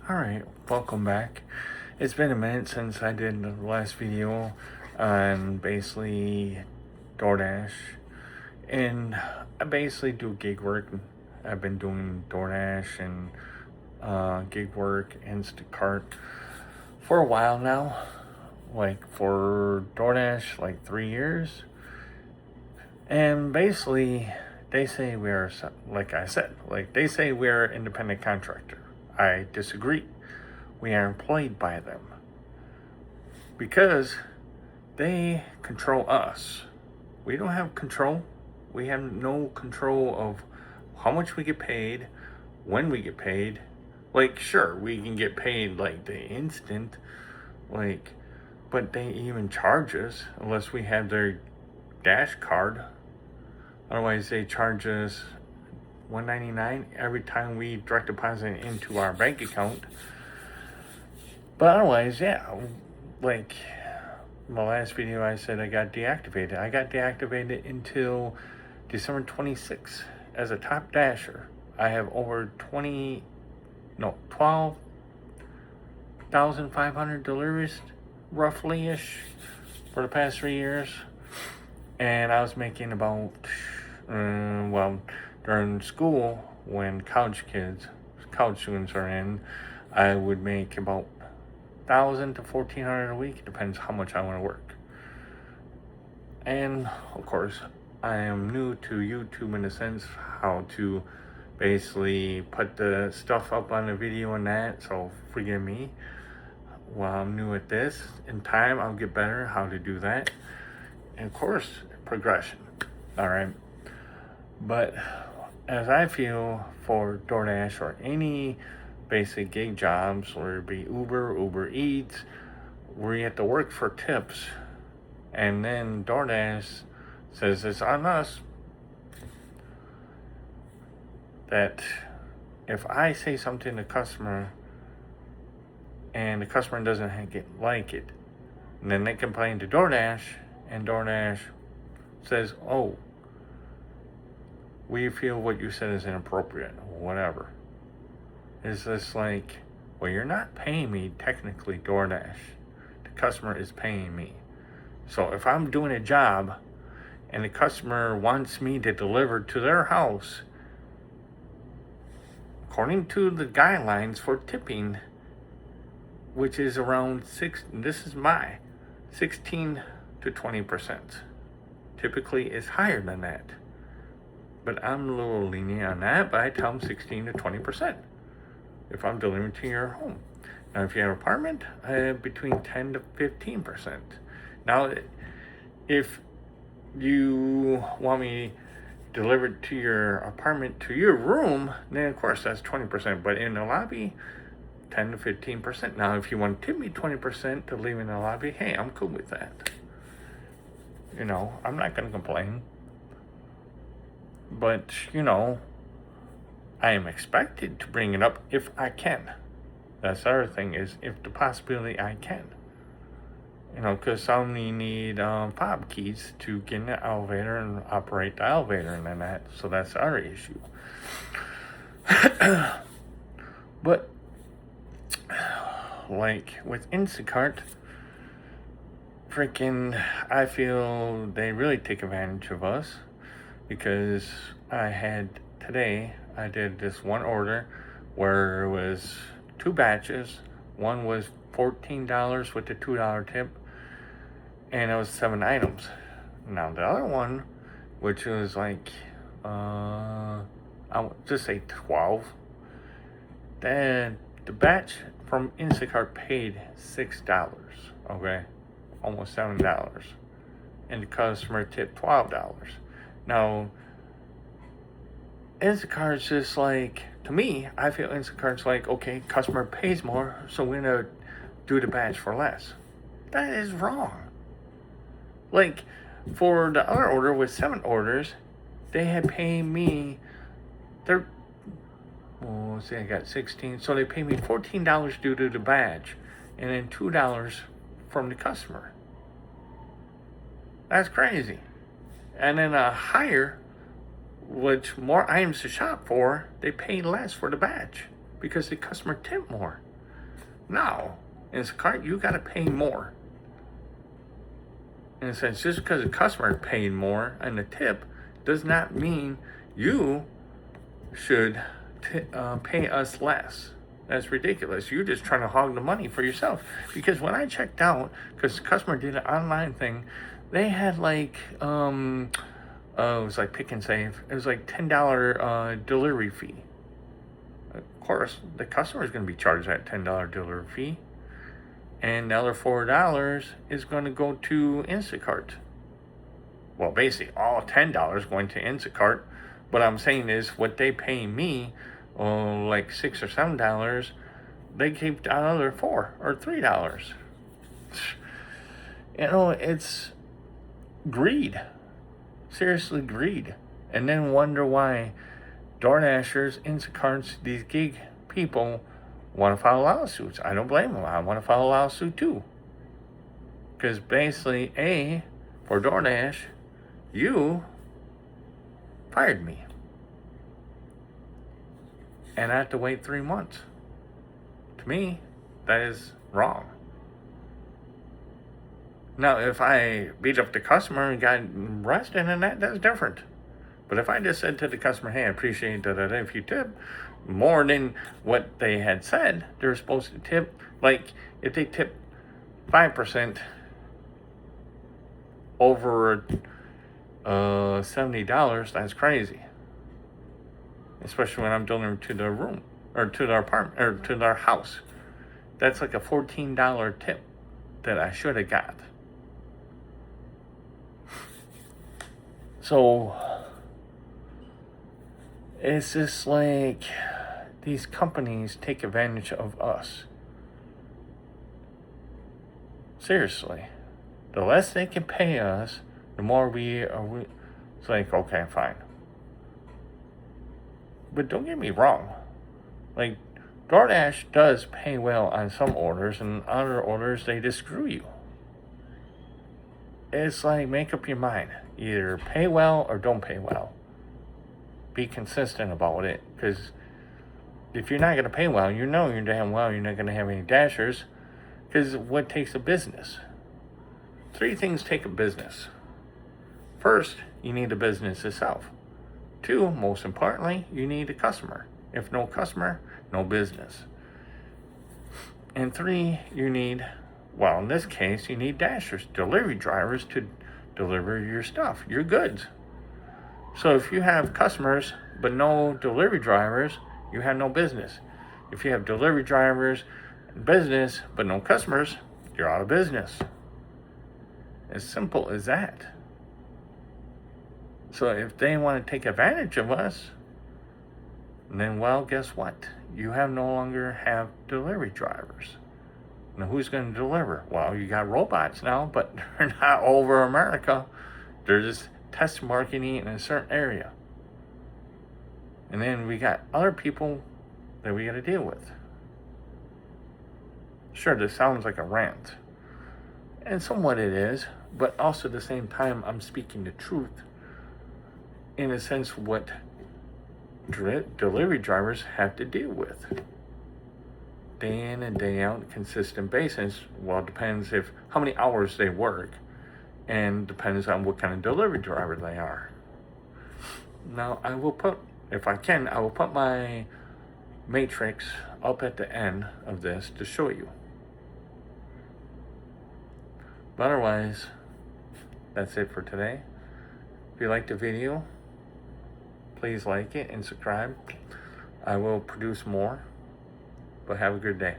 Alright, welcome back. It's been a minute since I did the last video on basically DoorDash. And I basically do gig work. I've been doing DoorDash and gig work, Instacart for a while now. Like for DoorDash, like 3 years. And basically, they say we're, like I said, like they say we're an independent contractor. I disagree. We are employed by them because they control us. We don't have control. We have no control of how much we get paid, when we get paid. Like, sure, we can get paid like the instant, like, but they even charge us unless we have their dash card. Otherwise, they charge us $1.99 every time we direct deposit into our bank account. But otherwise, yeah, like my last video, I said I got deactivated. I got deactivated until December 26th as a top dasher. I have over 12,500 deliveries, roughly-ish, for the past 3 years. And I was making about, during school, when college students are in, I would make about 1,000 to 1,400 a week. Depends how much I want to work. And of course, I am new to YouTube in a sense, how to basically put the stuff up on the video and that. So forgive me while I'm new at this. In time, I'll get better how to do that. And of course, progression. All right. But as I feel for DoorDash or any basic gig jobs, whether it be Uber Eats, where you have to work for tips, and then DoorDash says it's on us, that if I say something to the customer and the customer doesn't like it, and then they complain to DoorDash, and DoorDash says, oh, we feel what you said is inappropriate, or whatever. It's just like, well, you're not paying me technically, DoorDash. The customer is paying me. So if I'm doing a job and the customer wants me to deliver to their house, according to the guidelines for tipping, which is around 16 to 20%. Typically, it's higher than that. But I'm a little lenient on that, but I tell them 16 to 20% if I'm delivering to your home. Now, if you have an apartment, between 10 to 15%. Now, if you want me delivered to your apartment, to your room, then of course that's 20%. But in the lobby, 10 to 15%. Now, if you want to tip me 20% to leave in the lobby, hey, I'm cool with that. You know, I'm not going to complain. But, you know, I am expected to bring it up if I can. That's the other thing, is if the possibility I can. You know, because some need fob keys to get in the elevator and operate the elevator and then that. So that's the other issue. But, like with Instacart, I feel they really take advantage of us. Because I did this one order where it was 2 batches. One was $14 with the $2 tip, and it was 7 items. Now the other one, which was like, I would just say 12, then the batch from Instacart paid $6, okay? Almost $7. And the customer tipped $12. Now, Instacart's just like, to me, I feel Instacart's like, okay, customer pays more, so we're going to do the batch for less. That is wrong. Like, for the other order with 7 orders, they had paid me, I got 16, so they paid me $14 due to the batch, and then $2 from the customer. That's crazy. And then a higher, which more items to shop for, they pay less for the batch. because the customer tipped more. Now, Instacart, you got to pay more. In a sense, just because the customer paid more and the tip does not mean you should pay us less. That's ridiculous. You're just trying to hog the money for yourself. Because when I checked out, because the customer did an online thing, they had like, it was like Pick and Save. It was like $10 delivery fee. Of course, the customer is going to be charged that $10 delivery fee. And the other $4 is going to go to Instacart. Well, basically, all $10 going to Instacart. What I'm saying is, what they pay me, like $6 or $7, they keep the other $4 or $3. You know, it's greed. Seriously, greed. And then wonder why DoorDashers, Instacarts, these gig people want to file lawsuits. I don't blame them. I want to file a lawsuit too. Because basically, for DoorDash, you fired me. And I have to wait 3 months. To me, that is wrong. Now, if I beat up the customer and got arrested, then that's different. But if I just said to the customer, hey, I appreciate that if you tip more than what they had said, they're supposed to tip, like if they tip 5% over $70, that's crazy. Especially when I'm delivering to their room or to their apartment or to their house. That's like a $14 tip that I should have got. So it's just like these companies take advantage of us. Seriously. The less they can pay us, the more it's like, okay, fine. But don't get me wrong. Like, DoorDash does pay well on some orders, and other orders, they just screw you. It's like, make up your mind. Either pay well or don't pay well. Be consistent about it, because if you're not going to pay well, you know you're damn well you're not going to have any dashers, because what takes a business? 3 things take a business. First, you need the business itself. 2, most importantly, you need a customer. If no customer, no business. And 3, you need, well, in this case, you need dashers, delivery drivers to deliver your stuff, your goods. So if you have customers but no delivery drivers, you have no business. If you have delivery drivers and business but no customers, you're out of business. As simple as that. So if they want to take advantage of us, then, well, guess what? You no longer have delivery drivers. Now, who's going to deliver? Well, you got robots now, but they're not over America. They're just test marketing in a certain area. And then we got other people that we got to deal with. Sure, this sounds like a rant. And somewhat it is, but also at the same time, I'm speaking the truth. In a sense, what delivery drivers have to deal with. Day in and day out, consistent basis. Well, it depends how many hours they work, and depends on what kind of delivery driver they are. Now, I will put my matrix up at the end of this to show you. But otherwise, that's it for today. If you liked the video, please like it and subscribe. I will produce more. But have a good day.